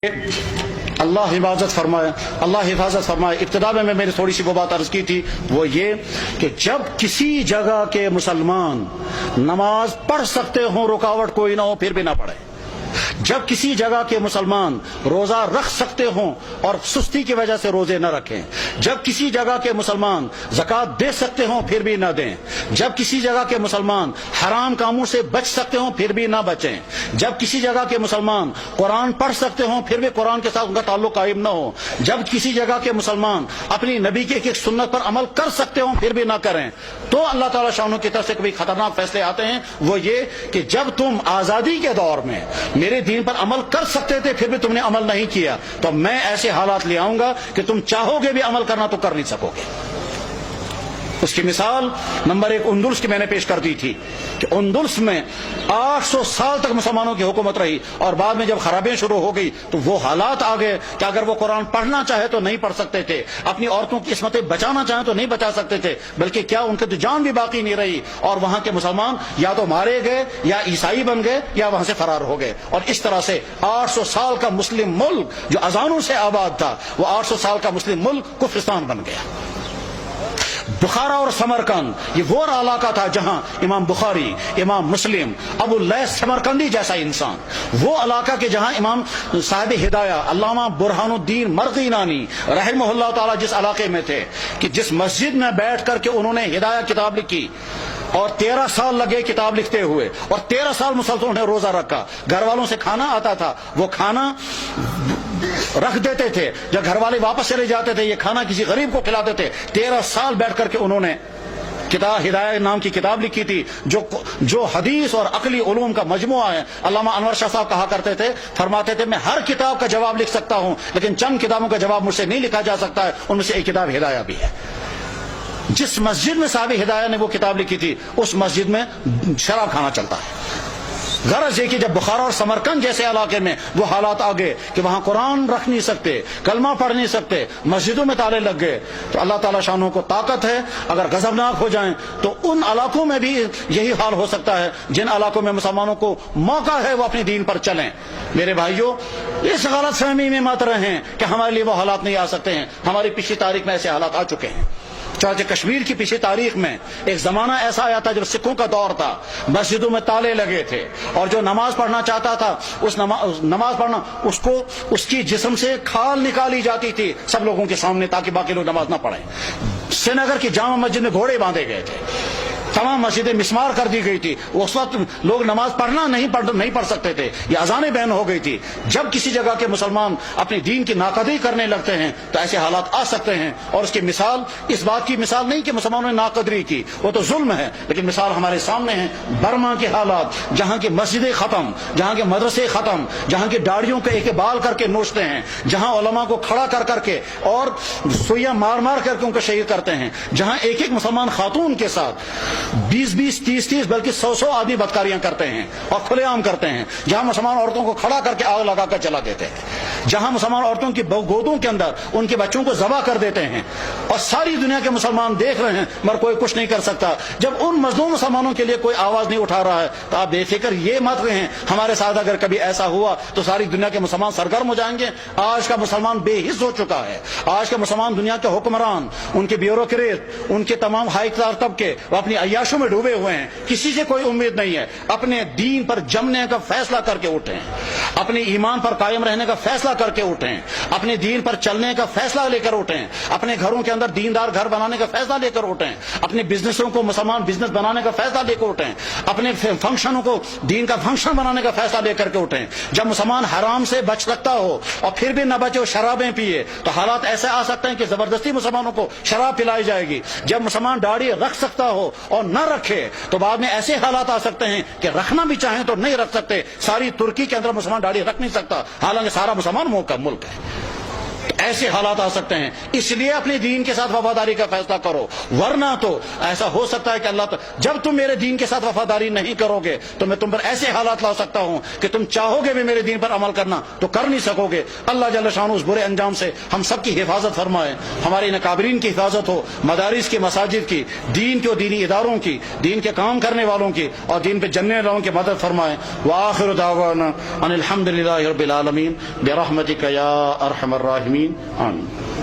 اللہ حفاظت فرمائے. ابتدا میں نے تھوڑی سی وہ بات عرض کی تھی، وہ یہ کہ جب کسی جگہ کے مسلمان نماز پڑھ سکتے ہوں، رکاوٹ کوئی نہ ہو، پھر بھی نہ پڑھیں. جب کسی جگہ کے مسلمان روزہ رکھ سکتے ہوں اور سستی کی وجہ سے روزے نہ رکھیں. جب کسی جگہ کے مسلمان زکوٰۃ دے سکتے ہوں، پھر بھی نہ دیں. جب کسی جگہ کے مسلمان حرام کاموں سے بچ سکتے ہوں، پھر بھی نہ بچیں. جب کسی جگہ کے مسلمان قرآن پڑھ سکتے ہوں، پھر بھی قرآن کے ساتھ ان کا تعلق قائم نہ ہو. جب کسی جگہ کے مسلمان اپنی نبی کی ایک سنت پر عمل کر سکتے ہوں، پھر بھی نہ کریں. تو اللہ تعالیٰ شانوں کی طرف سے کبھی خطرناک فیصلے آتے ہیں، وہ یہ کہ جب تم آزادی کے دور میں میرے دین پر عمل کر سکتے تھے، پھر بھی تم نے عمل نہیں کیا، تو میں ایسے حالات لے آؤں گا کہ تم چاہو گے بھی عمل کرنا تو کر نہیں سکو گے. اس کی مثال نمبر 1 اندلس کی میں نے پیش کر دی تھی کہ اندلس میں 800 سال تک مسلمانوں کی حکومت رہی، اور بعد میں جب خرابیاں شروع ہو گئی تو وہ حالات آ گئے کہ اگر وہ قرآن پڑھنا چاہے تو نہیں پڑھ سکتے تھے، اپنی عورتوں کی عصمتیں بچانا چاہیں تو نہیں بچا سکتے تھے، بلکہ کیا ان کی تو جان بھی باقی نہیں رہی، اور وہاں کے مسلمان یا تو مارے گئے یا عیسائی بن گئے یا وہاں سے فرار ہو گئے. اور اس طرح سے 800 سال کا مسلم ملک جو اذانوں سے آباد تھا، وہ 800 سال کا مسلم ملک کفرستان بن گیا. بخارا اور سمرقند یہ وہ علاقہ تھا جہاں امام بخاری، امام مسلم، ابو اللیث سمرقندی جیسا انسان، وہ علاقہ کے جہاں امام صاحب ہدایہ علامہ برہان الدین مرغینانی رحمہ اللہ تعالی جس علاقے میں تھے، کہ جس مسجد میں بیٹھ کر کے انہوں نے ہدایہ کتاب لکھی، اور 13 سال لگے کتاب لکھتے ہوئے، اور 13 سال مسلسل انہیں روزہ رکھا. گھر والوں سے کھانا آتا تھا، وہ کھانا رکھ دیتے تھے، جب گھر والے واپس چلے جاتے تھے یہ کھانا کسی غریب کو کھلاتے تھے. 13 سال بیٹھ کر کے انہوں نے کتاب ہدایہ نام کی کتاب لکھی تھی، جو حدیث اور عقلی علوم کا مجموعہ ہے. علامہ انور شاہ صاحب کہا کرتے تھے، فرماتے تھے میں ہر کتاب کا جواب لکھ سکتا ہوں، لیکن چند کتابوں کا جواب مجھ سے نہیں لکھا جا سکتا ہے، ان میں سے ایک کتاب ہدایہ بھی ہے. جس مسجد میں صاحب ہدایہ نے وہ کتاب لکھی تھی، اس مسجد میں شراب کھانا چلتا ہے. غرض یہ کہ جب بخارا اور سمرقند جیسے علاقے میں وہ حالات آ گئے کہ وہاں قرآن رکھ نہیں سکتے، کلمہ پڑھ نہیں سکتے، مسجدوں میں تالے لگ گئے، تو اللہ تعالیٰ شانوں کو طاقت ہے، اگر غضبناک ہو جائیں تو ان علاقوں میں بھی یہی حال ہو سکتا ہے جن علاقوں میں مسلمانوں کو موقع ہے وہ اپنے دین پر چلیں. میرے بھائیوں، اس غلط فہمی میں مت رہیں کہ ہمارے لیے وہ حالات نہیں آ سکتے ہیں. ہماری پچھلی تاریخ میں ایسے حالات آ چکے ہیں. چنانچہ کشمیر کی پچھلی تاریخ میں ایک زمانہ ایسا آیا تھا جب سکھوں کا دور تھا، مسجدوں میں تالے لگے تھے، اور جو نماز پڑھنا چاہتا تھا اس نماز پڑھنا اس کی جسم سے کھال نکالی جاتی تھی سب لوگوں کے سامنے، تاکہ باقی لوگ نماز نہ پڑھیں. سری نگر کی جامع مسجد میں گھوڑے باندھے گئے تھے، تمام مسجدیں مسمار کر دی گئی تھی. اس وقت لوگ نماز پڑھنا نہیں پڑھ سکتے تھے، یہ اذانیں بین ہو گئی تھی. جب کسی جگہ کے مسلمان اپنے دین کی ناقدری کرنے لگتے ہیں تو ایسے حالات آ سکتے ہیں. اور اس کی مثال، اس بات کی مثال نہیں کہ مسلمانوں نے ناقدری کی، وہ تو ظلم ہے، لیکن مثال ہمارے سامنے ہے. برما کے حالات، جہاں کی مسجدیں ختم، جہاں کے مدرسے ختم، جہاں کی داڑھیوں کے ایک بال کر کے نوچتے ہیں، جہاں علماء کو کھڑا کر کے اور سوئیاں مار کر کے ان کو شہید کرتے ہیں، جہاں ایک مسلمان خاتون کے ساتھ 20 30 بلکہ 100 آدمی بدکاریاں کرتے ہیں اور کھلے عام کرتے ہیں، جہاں مسلمان عورتوں کو کھڑا کر کے آگ لگا کر جلا دیتے ہیں، جہاں مسلمان عورتوں کی گودوں کے اندر ان کے بچوں کو ذبح کر دیتے ہیں، اور ساری دنیا کے مسلمان دیکھ رہے ہیں مگر کوئی کچھ نہیں کر سکتا. جب ان مظلوم مسلمانوں کے لیے کوئی آواز نہیں اٹھا رہا ہے تو آپ بے فکر یہ مت رہیں ہمارے ساتھ اگر کبھی ایسا ہوا تو ساری دنیا کے مسلمان سرگرم ہو جائیں گے. آج کا مسلمان بے حس ہو چکا ہے. آج کا مسلمان دنیا کے حکمران، ان کے بیوروکریٹ، ان کے تمام ہائی کلاس طبقے وہ اپنی عیاشوں میں ڈوبے ہوئے ہیں. کسی سے کوئی امید نہیں ہے. اپنے دین پر جمنے کا فیصلہ کر کے اٹھیں، اپنے ایمان پر قائم رہنے کا فیصلہ کر کے اٹھیں، اپنے دین پر چلنے کا فیصلہ لے کر اٹھیں، اپنے گھروں کے اندر دیندار گھر بنانے کا فیصلہ لے کر اٹھیں، اپنے بزنسوں کو مسلمان بزنس بنانے کا فیصلہ لے کر اٹھیں، اپنے فنکشنوں کو دین کا فنکشن بنانے کا فیصلہ لے کر کے اٹھیں. جب مسلمان حرام سے بچ سکتا ہو اور پھر بھی نہ بچے اور شرابیں پیے تو حالات ایسے آ سکتے ہیں کہ زبردستی مسلمانوں کو شراب پلائی جائے گی. جب مسلمان داڑھی رکھ سکتا ہو اور نہ رکھے تو بعد میں ایسے حالات آ سکتے ہیں کہ رکھنا بھی چاہیں تو نہیں رکھ سکتے. ساری ترکی کے اندر مسلمان داڑھی رکھ نہیں سکتا، حالانکہ سارا مسلمان ملک ہے. ایسے حالات آ سکتے ہیں، اس لیے اپنے دین کے ساتھ وفاداری کا فیصلہ کرو، ورنہ تو ایسا ہو سکتا ہے کہ اللہ جب تم میرے دین کے ساتھ وفاداری نہیں کرو گے تو میں تم پر ایسے حالات لا سکتا ہوں کہ تم چاہو گے بھی میرے دین پر عمل کرنا تو کر نہیں سکو گے۔ اللہ جل شانہ اس برے انجام سے ہم سب کی حفاظت فرمائے، ہمارے ان اکابرین کی حفاظت ہو، مدارس کی، مساجد کی، دین کے و دینی اداروں کی، دین کے کام کرنے والوں کی اور دین پہ جننے والوں کی مدد فرمائے۔ وآخر دعوانا ان الحمد للہ رب العالمین برحمتک یا ارحم الراحمین، آمین۔